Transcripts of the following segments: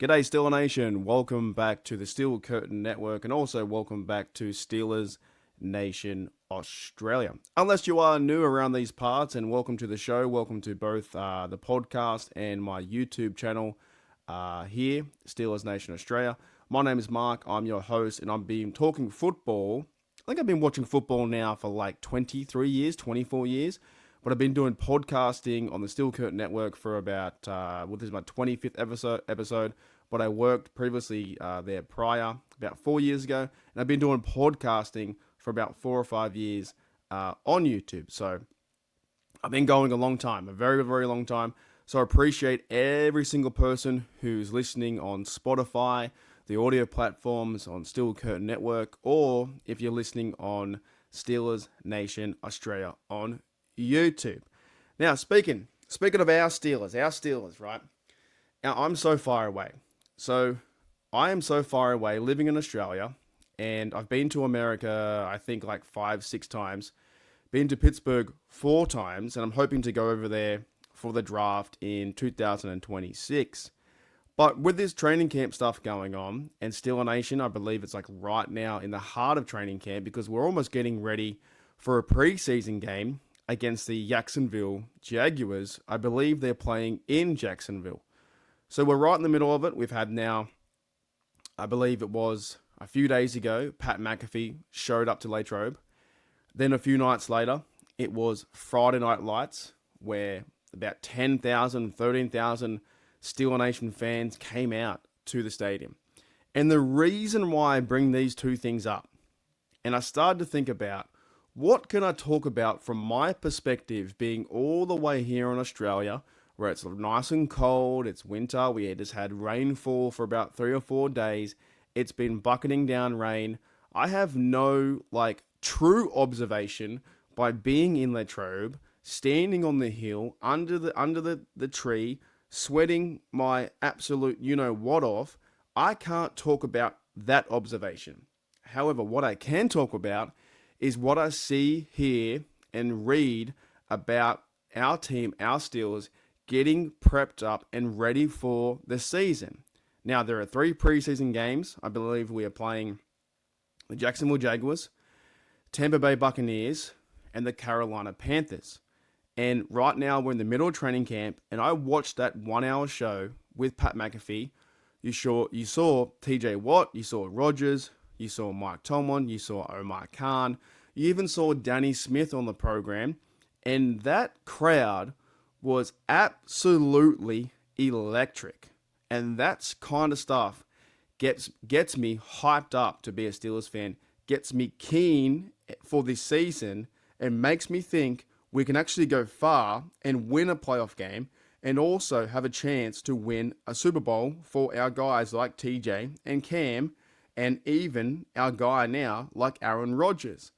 G'day, Steeler Nation. Welcome back to the Steel Curtain Network and also welcome back to Steelers Nation Australia. Unless you are new around these parts, and welcome to the show. Welcome to both the podcast and my YouTube channel here, Steelers Nation Australia. My name is Mark. I'm your host and I've been talking football. I think I've been watching football now for like 23 years, 24 years. But I've been doing podcasting on the Steel Curtain Network for about, this is my 25th episode. But I worked previously there prior, about 4 years ago. And I've been doing podcasting for about 4 or 5 years on YouTube. So I've been going a long time, a very, very long time. So I appreciate every single person who's listening on Spotify, the audio platforms on Steel Curtain Network, or if you're listening on Steelers Nation Australia on YouTube. Now, speaking of our Steelers, right? Now, I'm so far away. So, I am so far away living in Australia, and I've been to America, I think like 5-6 times. Been to Pittsburgh 4 times, and I'm hoping to go over there for the draft in 2026. But with this training camp stuff going on, and Steeler Nation, I believe it's like right now in the heart of training camp because we're almost getting ready for a preseason game against the Jacksonville Jaguars. I believe they're playing in Jacksonville. So we're right in the middle of it. We've had now, I believe it was a few days ago, Pat McAfee showed up to Latrobe. Then a few nights later, it was Friday Night Lights, where about 10,000, 13,000 Steeler Nation fans came out to the stadium. And the reason why I bring these two things up, and I started to think about, what can I talk about from my perspective, being all the way here in Australia, where it's nice and cold, it's winter, we just had rainfall for about 3 or 4 days, it's been bucketing down rain. I have no, true observation by being in Latrobe, standing on the hill, under the tree, sweating my absolute you-know-what off. I can't talk about that observation. However, what I can talk about is what I see, hear, and read about our team, our Steelers, getting prepped up and ready for the season. Now, there are 3 preseason games. I believe we are playing the Jacksonville Jaguars, Tampa Bay Buccaneers, and the Carolina Panthers. And right now, we're in the middle of training camp, and I watched that 1-hour show with Pat McAfee. You saw TJ Watt, you saw Rodgers, you saw Mike Tomlin, you saw Omar Khan, you even saw Danny Smith on the program, and that crowd was absolutely electric. And that's kind of stuff gets me hyped up to be a Steelers fan, gets me keen for this season, and makes me think we can actually go far and win a playoff game and also have a chance to win a Super Bowl for our guys like TJ and Cam, and even our guy now like Aaron Rodgers.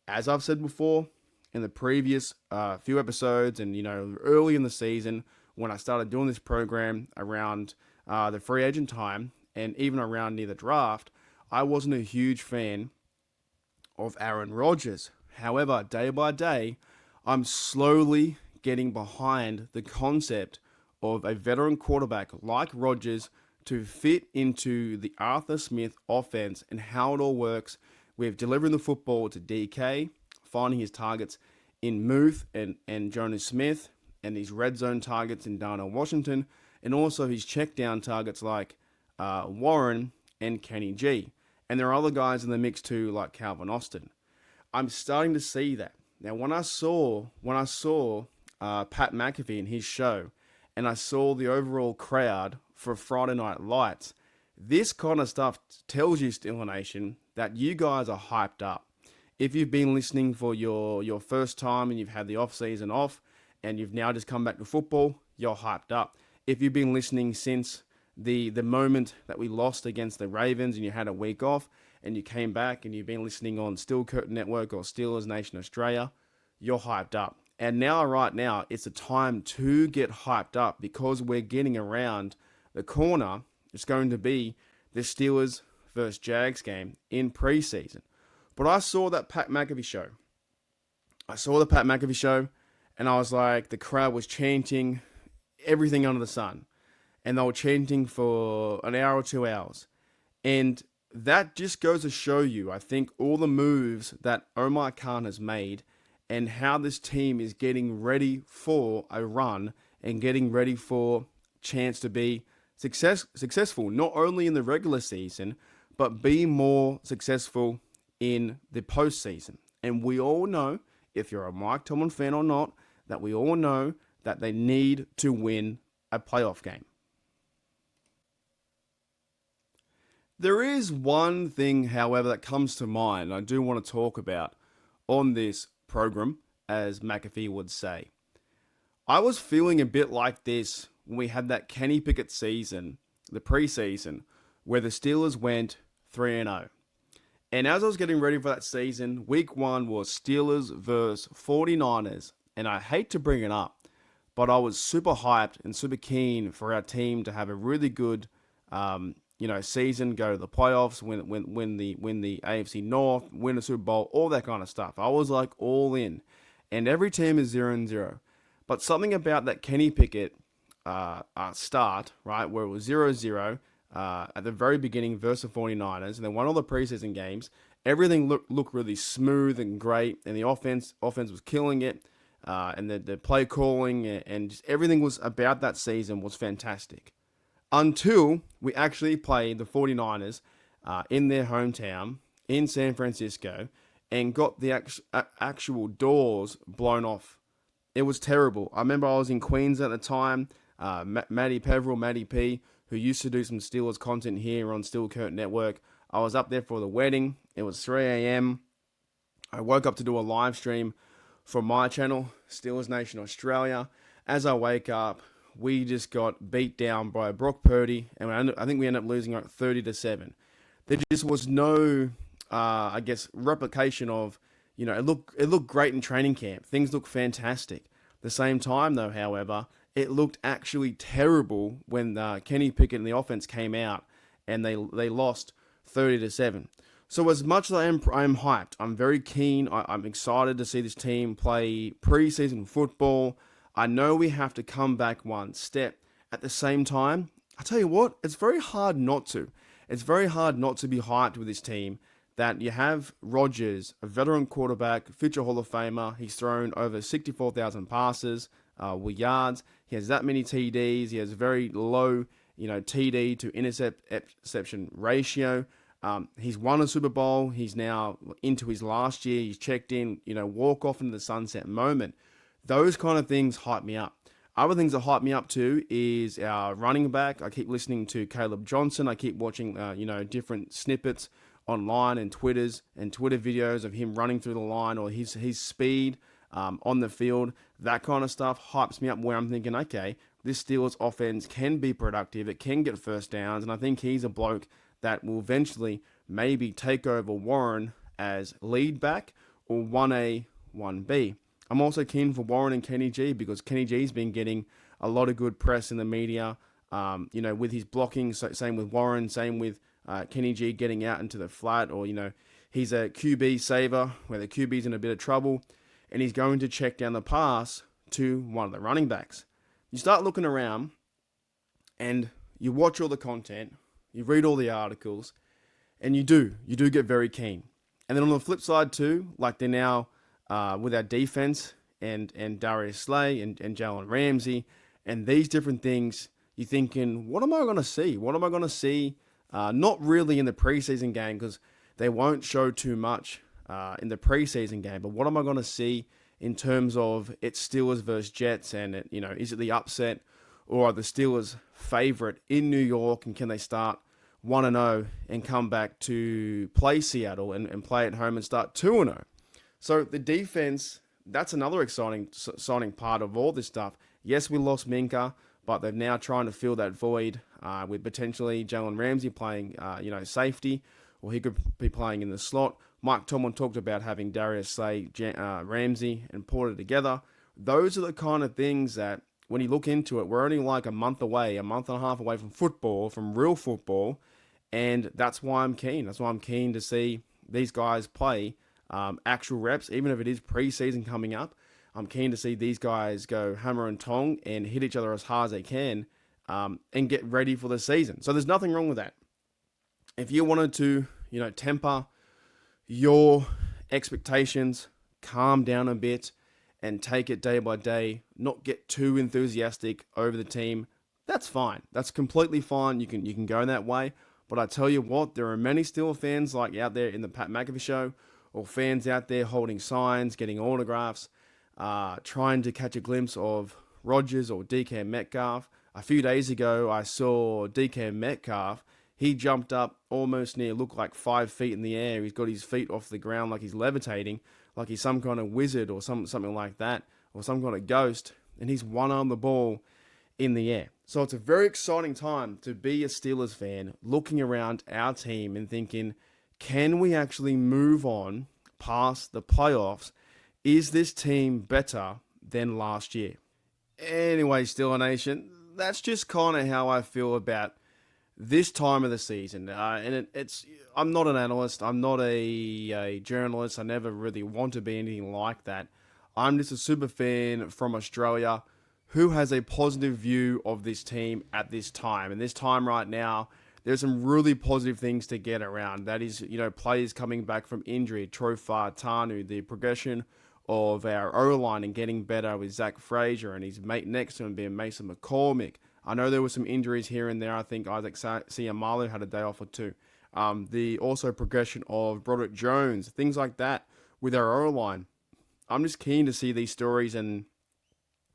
As I've said before in the previous few episodes, and early in the season when I started doing this program around the free agent time and even around near the draft, I wasn't a huge fan of Aaron Rodgers. However, day by day, I'm slowly getting behind the concept of a veteran quarterback like Rodgers to fit into the Arthur Smith offense and how it all works with delivering the football to DK, finding his targets in Muth and Jonas Smith, and these red zone targets in Darnell Washington, and also his check down targets like Warren and Kenny G. And there are other guys in the mix too, like Calvin Austin. I'm starting to see that. Now, when I saw Pat McAfee in his show, and I saw the overall crowd for Friday Night Lights, this kind of stuff tells you, Steeler Nation, that you guys are hyped up. If you've been listening for your first time and you've had the off season off, and you've now just come back to football, you're hyped up. If you've been listening since the moment that we lost against the Ravens and you had a week off, and you came back and you've been listening on Steel Curtain Network or Steelers Nation Australia, you're hyped up. And now, right now, it's a time to get hyped up because we're getting around the corner. It's going to be the Steelers versus Jags game in preseason. But I saw that Pat McAfee show. And I was like, the crowd was chanting everything under the sun. and they were chanting for an hour or 2 hours. And that just goes to show you, I think, all the moves that Omar Khan has made and how this team is getting ready for a run and getting ready for chance to be successful, not only in the regular season, but be more successful in the postseason. And we all know, if you're a Mike Tomlin fan or not, that we all know that they need to win a playoff game. There is one thing, however, that comes to mind I do want to talk about on this program, as McAfee would say. I was feeling a bit like this when we had that Kenny Pickett season, the preseason, where the Steelers went 3-0. And as I was getting ready for that season, week one was Steelers versus 49ers. And I hate to bring it up, but I was super hyped and super keen for our team to have a really good season, go to the playoffs, win the AFC North, win a Super Bowl, all that kind of stuff. I was like all in. And every team is 0-0. But something about that Kenny Pickett start, right, where it was 0-0 at the very beginning versus the 49ers, and they won all the preseason games, everything looked really smooth and great, and the offense was killing it, and the play calling and just everything was about that season was fantastic. Until we actually played the 49ers in their hometown in San Francisco and got the actual doors blown off. It was terrible. I remember I was in Queens at the time. Matty Peveril, Matty P, who used to do some Steelers content here on Steel Curtain Network. I was up there for the wedding. It was 3 a.m. I woke up to do a live stream from my channel, Steelers Nation Australia. As I wake up, we just got beat down by Brock Purdy, and I think we ended up losing like 30-7. There just was no, replication of, it looked great in training camp. Things looked fantastic. At the same time, though, however, it looked actually terrible when Kenny Pickett and the offense came out and they lost 30-7. So as much as I am hyped, I'm very keen. I'm excited to see this team play preseason football. I know we have to come back one step. At the same time, I tell you what, it's very hard not to. It's very hard not to be hyped with this team that you have Rodgers, a veteran quarterback, future Hall of Famer. He's thrown over 64,000 passes with yards. He has that many TDs. He has very low, TD to interception ratio. He's won a Super Bowl. He's now into his last year. He's checked in, walk off into the sunset moment. Those kind of things hype me up. Other things that hype me up too is our running back. I keep listening to Caleb Johnson. I keep watching, different snippets online and Twitter videos of him running through the line or his speed on the field. That kind of stuff hypes me up where I'm thinking, okay, this Steelers offense can be productive. It can get first downs. And I think he's a bloke that will eventually maybe take over Warren as lead back or 1A, 1B. I'm also keen for Warren and Kenny G because Kenny G's been getting a lot of good press in the media, with his blocking. So, same with Warren, same with Kenny G getting out into the flat, or, he's a QB saver where the QB's in a bit of trouble and he's going to check down the pass to one of the running backs. You start looking around and you watch all the content, you read all the articles, and you do get very keen. And then on the flip side too, like they're now with our defense and Darius Slay and Jalen Ramsey and these different things, you're thinking, what am I going to see? What am I going to see? Not really in the preseason game because they won't show too much in the preseason game. But what am I going to see in terms of it's Steelers versus Jets and, is it the upset or are the Steelers favorite in New York and can they start 1-0 and come back to play Seattle and play at home and start 2-0? So the defense, that's another exciting part of all this stuff. Yes, we lost Minka, but they're now trying to fill that void with potentially Jalen Ramsey playing, safety, or he could be playing in the slot. Mike Tomlin talked about having Darius Slay, Ramsey, and Porter together. Those are the kind of things that, when you look into it, we're only like a month and a half away from football, from real football, and that's why I'm keen. That's why I'm keen to see these guys play actual reps, even if it is preseason coming up. I'm keen to see these guys go hammer and tong and hit each other as hard as they can and get ready for the season. So there's nothing wrong with that. If you wanted to, temper your expectations, calm down a bit, and take it day by day, not get too enthusiastic over the team, that's fine. That's completely fine. You can go that way. But I tell you what, there are many Steelers fans like out there in the Pat McAfee show, or fans out there holding signs, getting autographs, trying to catch a glimpse of Rodgers or DK Metcalf. A few days ago, I saw DK Metcalf. He jumped up almost looked like 5 feet in the air. He's got his feet off the ground like he's levitating, like he's some kind of wizard or something like that, or some kind of ghost, and he's one-armed the ball in the air. So it's a very exciting time to be a Steelers fan, looking around our team and thinking, can we actually move on past the playoffs? Is this team better than last year? Anyway, Steeler Nation, that's just kind of how I feel about this time of the season. I'm not an analyst. I'm not a journalist. I never really want to be anything like that. I'm just a super fan from Australia who has a positive view of this team at this time. And this time right now, there's some really positive things to get around. That is, players coming back from injury, Trofar Tanu, the progression of our O-line and getting better with Zach Frazier and his mate next to him being Mason McCormick. I know there were some injuries here and there. I think Isaac Siamalu had a day off or two. The also progression of Broderick Jones, things like that with our O-line. I'm just keen to see these stories and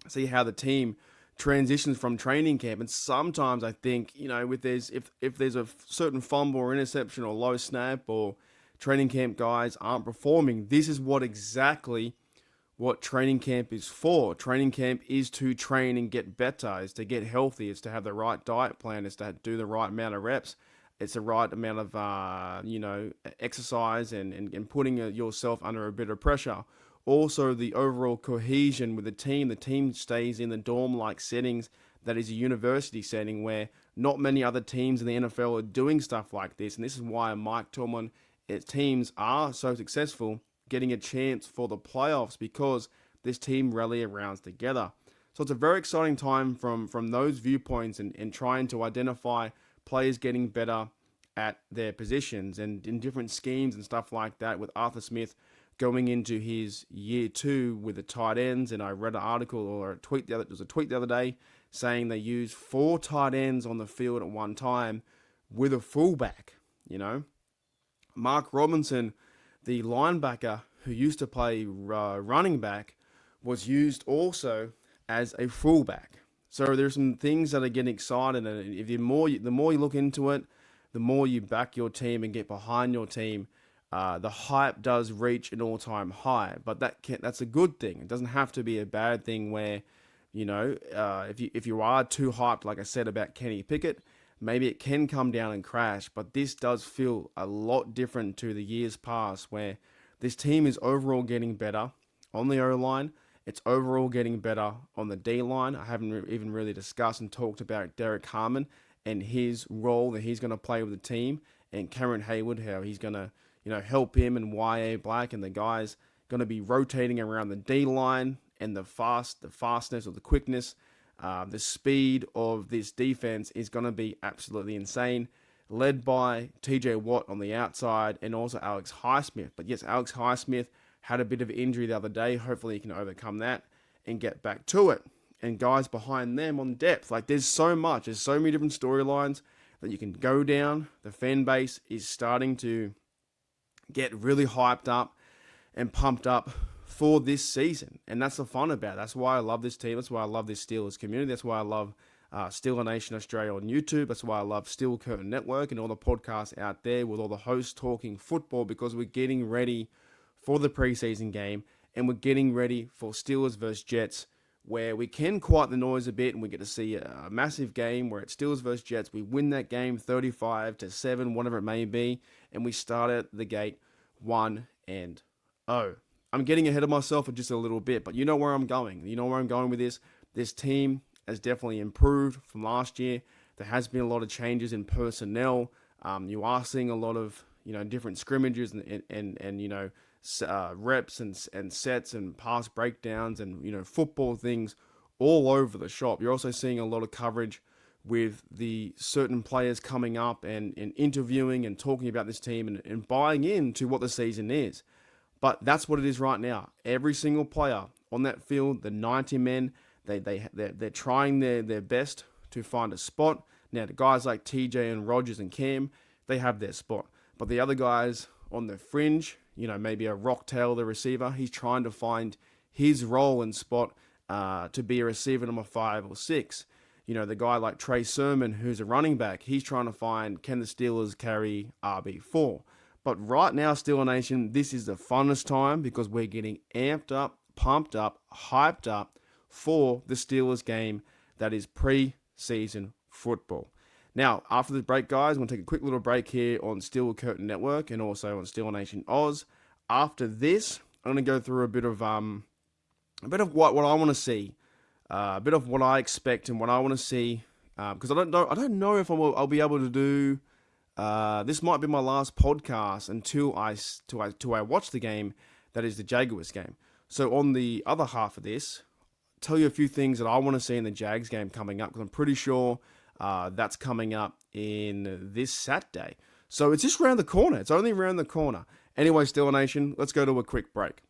see how the team transitions from training camp. And sometimes I think, if there's a certain fumble or interception or low snap or training camp guys aren't performing, this is exactly what training camp is for. Training camp is to train and get better, is to get healthy, is to have the right diet plan, is to do the right amount of reps. It's the right amount of, exercise and putting yourself under a bit of pressure. Also, the overall cohesion with the team. The team stays in the dorm-like settings that is a university setting where not many other teams in the NFL are doing stuff like this. And this is why Mike Tomlin, its teams are so successful, getting a chance for the playoffs, because this team rally around together. So it's a very exciting time from those viewpoints and trying to identify players getting better at their positions and in different schemes and stuff like that, with Arthur Smith going into his year 2 with the tight ends. And I read an article or a tweet there was a tweet the other day saying they used 4 tight ends on the field at one time with a fullback. Mark Robinson, the linebacker who used to play running back, was used also as a fullback. So there's some things that are getting excited, and if the more you look into it, the more you back your team and get behind your team, the hype does reach an all-time high. But that's a good thing. It doesn't have to be a bad thing where, if you are too hyped, like I said about Kenny Pickett, maybe it can come down and crash. But this does feel a lot different to the years past, where this team is overall getting better on the O-line. It's overall getting better on the D-line. I haven't even really discussed and talked about Derek Harmon and his role that he's going to play with the team, and Cameron Hayward, how he's going to help him, and Y.A. Black and the guys going to be rotating around the D-line, and the fastness or the quickness, the speed of this defense is going to be absolutely insane, led by TJ Watt on the outside and also Alex Highsmith. But yes, Alex Highsmith had a bit of injury the other day. Hopefully he can overcome that and get back to it. And guys behind them on depth, there's so many different storylines that you can go down. The fan base is starting to get really hyped up and pumped up for this season. And that's the fun about it. That's why I love this team. That's why I love this Steelers community. That's why I love Steeler Nation Australia on YouTube. That's why I love Steel Curtain Network and all the podcasts out there with all the hosts talking football, because we're getting ready for the preseason game and we're getting ready for Steelers versus Jets, where we can quiet the noise a bit and we get to see a massive game where it's Steelers versus Jets. We win that game 35-7, whatever it may be, and we start at the gate 1-0. I'm getting ahead of myself just a little bit, but you know where I'm going. You know where I'm going with this. This team has definitely improved from last year. There has been a lot of changes in personnel. You are seeing a lot of different scrimmages and reps and sets and pass breakdowns and football things all over the shop. You're also seeing a lot of coverage with the certain players coming up and interviewing and talking about this team and buying into what the season is. But that's what it is right now. Every single player on that field, the 90 men, they're trying their best to find a spot. Now, the guys like TJ and Rogers and Cam, they have their spot. But the other guys on the fringe, maybe a Rocktail, the receiver, he's trying to find his role and spot to be a receiver number 5 or 6. The guy like Trey Sermon, who's a running back, he's trying to find, can the Steelers carry RB4? But right now, Steeler Nation, this is the funnest time because we're getting amped up, pumped up, hyped up for the Steelers game that is pre-season football. Now, after the break, guys, I'm going to take a quick little break here on Steel Curtain Network and also on Steeler Nation Oz. After this, I'm going to go through a bit of what I want to see, a bit of what I expect and what I want to see, because I don't know if I'll be able to do. This might be my last podcast until I watch the game that is the Jaguars game. So on the other half of this, tell you a few things that I want to see in the Jags game coming up, because I'm pretty sure that's coming up in this Saturday. So it's just around the corner. It's only around the corner. Anyway, Steeler Nation, let's go to a quick break.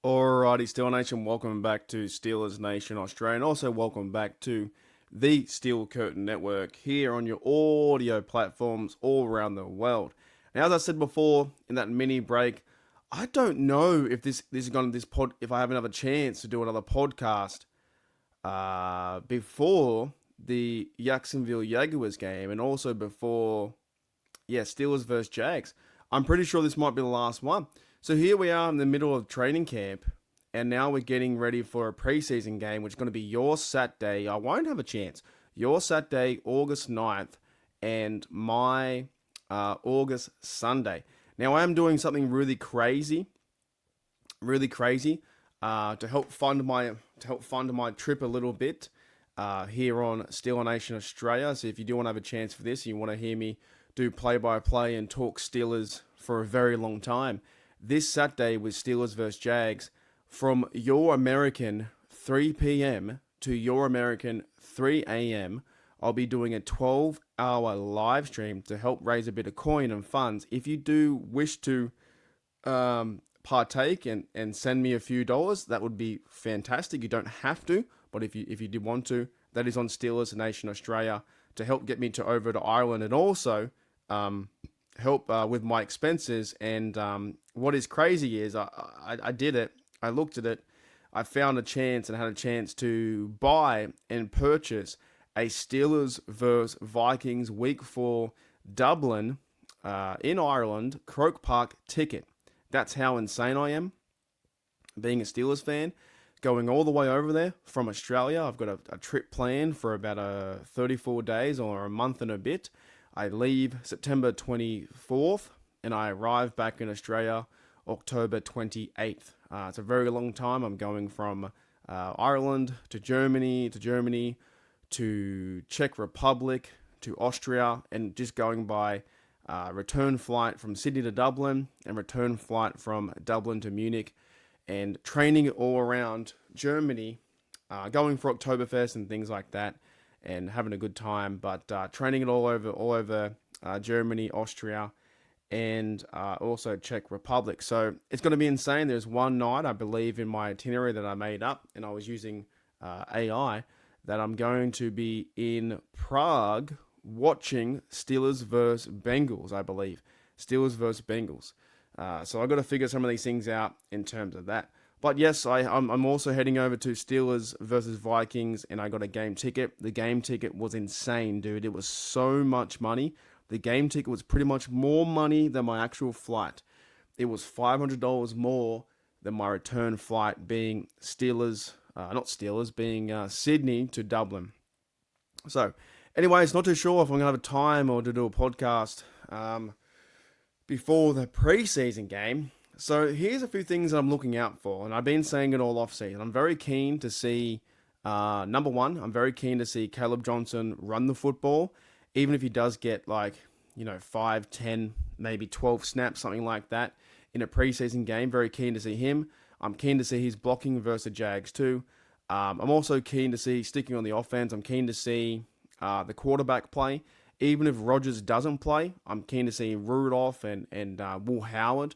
Alrighty, Steeler Nation, welcome back to Steelers Nation Australia, and also welcome back to the Steel Curtain Network here on your audio platforms all around the world. Now, as I said before in that mini break, I don't know if if I have another chance to do another podcast before the Jacksonville Jaguars game, and also before Steelers versus Jags. I'm pretty sure this might be the last one. So here we are in the middle of training camp, and now we're getting ready for a preseason game, which is going to be your Saturday. I won't have a chance. Your Saturday, August 9th, and my August Sunday. Now, I am doing something really crazy, to help fund my trip a little bit here on Steeler Nation Australia. So if you do want to have a chance for this, you want to hear me do play-by-play and talk Steelers for a very long time, this Saturday with Steelers versus Jags, from your American 3 p.m. to your American 3 a.m., I'll be doing a 12-hour live stream to help raise a bit of coin and funds. If you do wish to partake and send me a few dollars, that would be fantastic. You don't have to, but if you did want to, that is on Steelers Nation Australia to help get me over to Ireland, and also help with my expenses. And what is crazy is I did it. I looked at it. I found a chance and had a chance to buy and purchase a Steelers versus Vikings Week 4 Dublin in Ireland Croke Park ticket. That's how insane I am, being a Steelers fan, going all the way over there from Australia. I've got a trip planned for about 34 days or a month and a bit. I leave September 24th, and I arrive back in Australia October 28th. It's a very long time. I'm going from Ireland to Germany, to Czech Republic, to Austria, and just going by return flight from Sydney to Dublin and return flight from Dublin to Munich, and training all around Germany, going for Oktoberfest and things like that, and having a good time, but training it all over Germany, Austria, and also Czech Republic. So it's going to be insane. There's one night, I believe, in my itinerary that I made up, and I was using AI, that I'm going to be in Prague watching Steelers versus Bengals, I believe. Steelers versus Bengals. So I've got to figure some of these things out in terms of that. But yes, I'm also heading over to Steelers versus Vikings, and I got a game ticket. The game ticket was insane, dude. It was so much money. The game ticket was pretty much more money than my actual flight. It was $500 more than my return flight, being being Sydney to Dublin. So, anyways, not too sure if I'm going to have a time or to do a podcast before the preseason game. So here's a few things that I'm looking out for, and I've been saying it all off season. I'm very keen to see, number one, I'm very keen to see Caleb Johnson run the football, even if he does get 5, 10, maybe 12 snaps, something like that in a preseason game. Very keen to see him. I'm keen to see his blocking versus the Jags too. I'm also keen to see, sticking on the offense, I'm keen to see the quarterback play. Even if Rodgers doesn't play, I'm keen to see Rudolph and Will Howard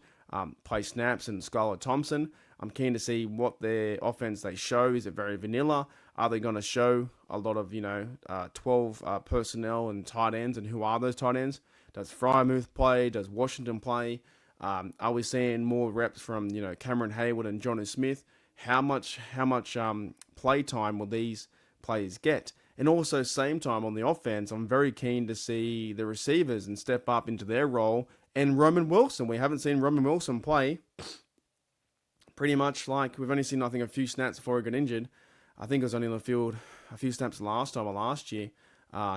play snaps, and Skylar Thompson. I'm keen to see what their offense they show. Is it very vanilla? Are they going to show a lot of 12 personnel and tight ends? And who are those tight ends? Does Frymouth play? Does Washington play? Are we seeing more reps from Cameron Hayward and Johnny Smith? How much play time will these players get? And also, same time on the offense, I'm very keen to see the receivers and step up into their role. And Roman Wilson, we haven't seen Roman Wilson play. Pretty much like we've only seen, I think, a few snaps before he got injured. I think it was only on the field a few snaps last time or last year.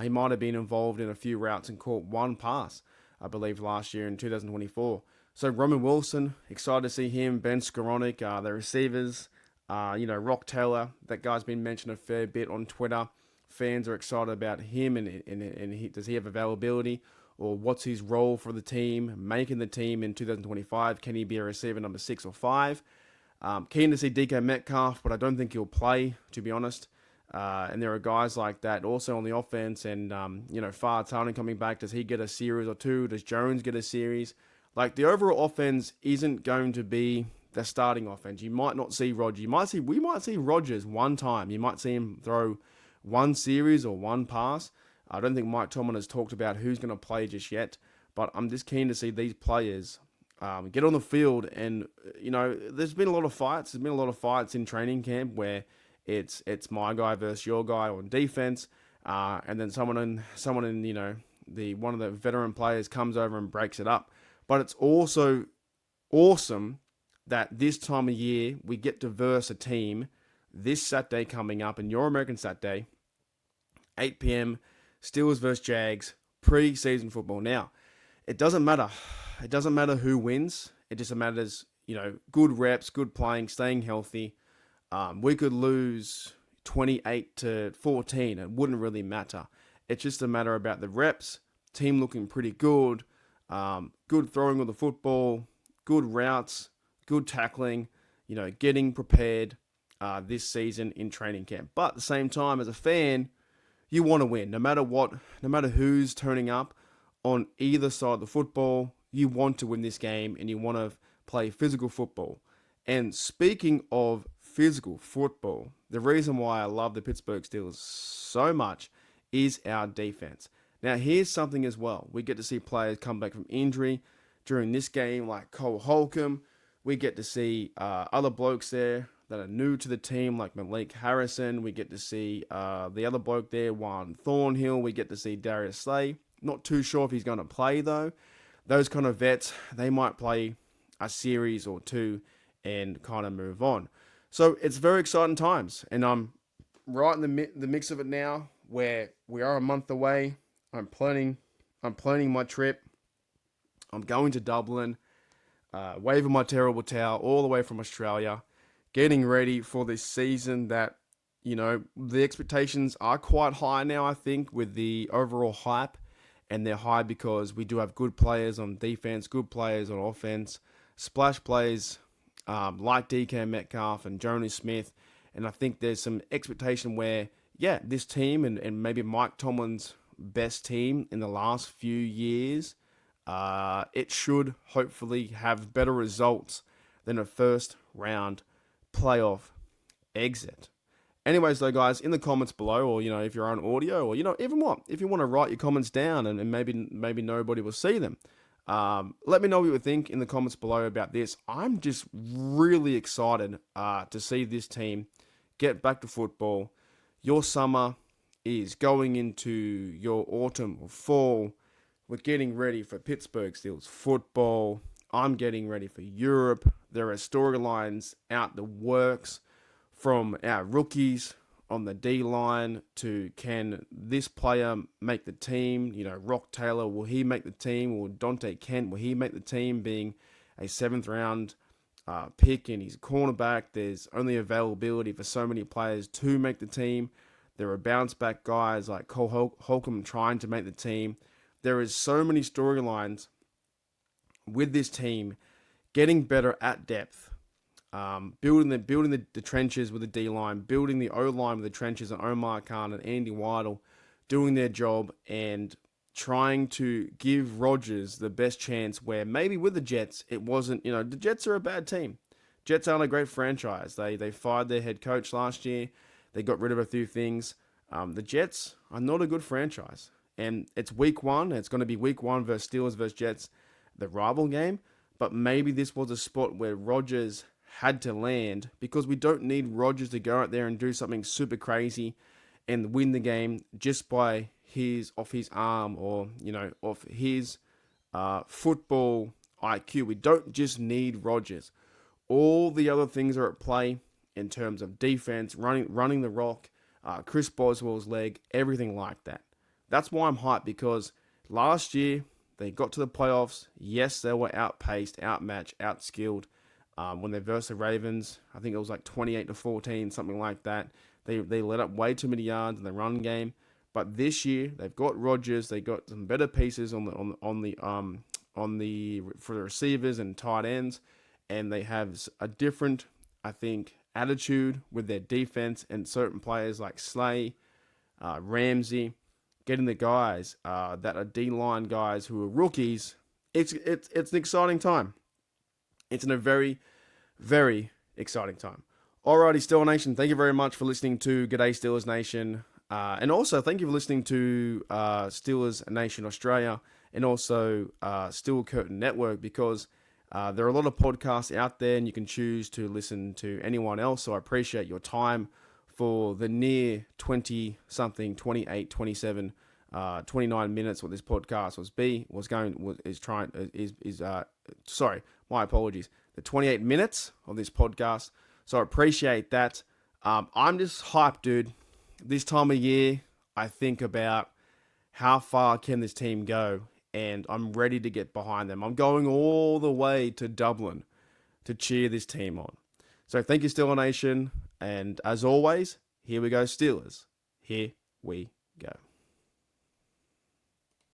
He might have been involved in a few routes and caught one pass, I believe, last year in 2024. So Roman Wilson, excited to see him. Ben Skowronek, the receivers, Rock Taylor. That guy's been mentioned a fair bit on Twitter. Fans are excited about him, and does he have availability, or what's his role for the team, making the team in 2025? Can he be a receiver number 6 or 5? Keen to see DK Metcalf, but I don't think he'll play, to be honest. And there are guys like that also on the offense, and Far Tartan coming back. Does he get a series or two? Does Jones get a series? Like, the overall offense isn't going to be the starting offense. You might not see Rodgers. We might see Rodgers one time. You might see him throw one series or one pass. I don't think Mike Tomlin has talked about who's going to play just yet, but I'm just keen to see these players get on the field. And there's been a lot of fights. There's been a lot of fights in training camp where it's my guy versus your guy on defense, and then someone in one of the veteran players comes over and breaks it up. But it's also awesome that this time of year we get to verse a team this Saturday coming up, in your American Saturday, 8 p.m., Steelers versus Jags, pre-season football. Now, it doesn't matter. It doesn't matter who wins. It just matters, good reps, good playing, staying healthy. We could lose 28-14. It wouldn't really matter. It's just a matter about the reps, team looking pretty good, good throwing of the football, good routes, good tackling, getting prepared this season in training camp. But at the same time, as a fan, you want to win. No matter what, no matter who's turning up on either side of the football, you want to win this game, and you want to play physical football. And speaking of physical football, the reason why I love the Pittsburgh Steelers so much is our defense. Now, here's something as well. We get to see players come back from injury during this game, like Cole Holcomb. We get to see other blokes there that are new to the team, like Malik Harrison. We get to see the other bloke there, Juan Thornhill. We get to see Darius Slay. Not too sure if he's going to play, though. Those kind of vets, they might play a series or two and kind of move on. So it's very exciting times, and I'm right in the mix of it now, where we are a month away. I'm planning my trip. I'm going to Dublin, waving my terrible towel all the way from Australia, getting ready for this season that, the expectations are quite high now, I think, with the overall hype. And they're high because we do have good players on defense, good players on offense, splash plays like DK Metcalf and Jonas Smith. And I think there's some expectation where, this team and maybe Mike Tomlin's best team in the last few years, it should hopefully have better results than a first round playoff exit. Anyways, though, guys, in the comments below, or, if you're on audio, or, even what, if you want to write your comments down and maybe nobody will see them, let me know what you think in the comments below about this. I'm just really excited to see this team get back to football. Your summer is going into your autumn or fall. We're getting ready for Pittsburgh Steelers football. I'm getting ready for Europe. There are storylines out the works, from our rookies on the D-line to, can this player make the team? Rock Taylor, will he make the team? Or Dante Kent, will he make the team, being a 7th round pick and he's a cornerback? There's only availability for so many players to make the team. There are bounce back guys like Cole Holcomb trying to make the team. There is so many storylines with this team getting better at depth. building the trenches with the D line, building the O line with the trenches, and Omar Khan and Andy Weidel doing their job and trying to give Rodgers the best chance. Where maybe with the Jets, it wasn't. The Jets are a bad team. Jets aren't a great franchise. They fired their head coach last year. They got rid of a few things. The Jets are not a good franchise. And it's week one. It's going to be week one versus Steelers versus Jets, the rival game. But maybe this was a spot where Rodgers had to land, because we don't need Rodgers to go out there and do something super crazy and win the game just by off his arm, or off his football IQ. We don't just need Rodgers. All the other things are at play in terms of defense, running the rock, Chris Boswell's leg, everything like that. That's why I'm hyped, because last year they got to the playoffs. Yes, they were outpaced, outmatched, outskilled. When they versed the Ravens, I think it was like 28-14, something like that. They let up way too many yards in the run game. But this year they've got Rodgers. They got some better pieces for the receivers and tight ends, and they have a different, I think, attitude with their defense and certain players like Slay, Ramsey, getting the guys that are D-line guys who are rookies. It's an exciting time. It's in a very, very exciting time. Alrighty, Steelers Nation, thank you very much for listening to G'day Steelers Nation. And also, thank you for listening to Steelers Nation Australia and also Steel Curtain Network, because there are a lot of podcasts out there and you can choose to listen to anyone else. So I appreciate your time for the near 20-something, 28, 27, 29 minutes what this podcast sorry, my apologies. The 28 minutes of this podcast. So I appreciate that. I'm just hyped, dude. This time of year, I think about how far can this team go, and I'm ready to get behind them. I'm going all the way to Dublin to cheer this team on. So thank you, Steelers Nation. And as always, here we go, Steelers. Here we go.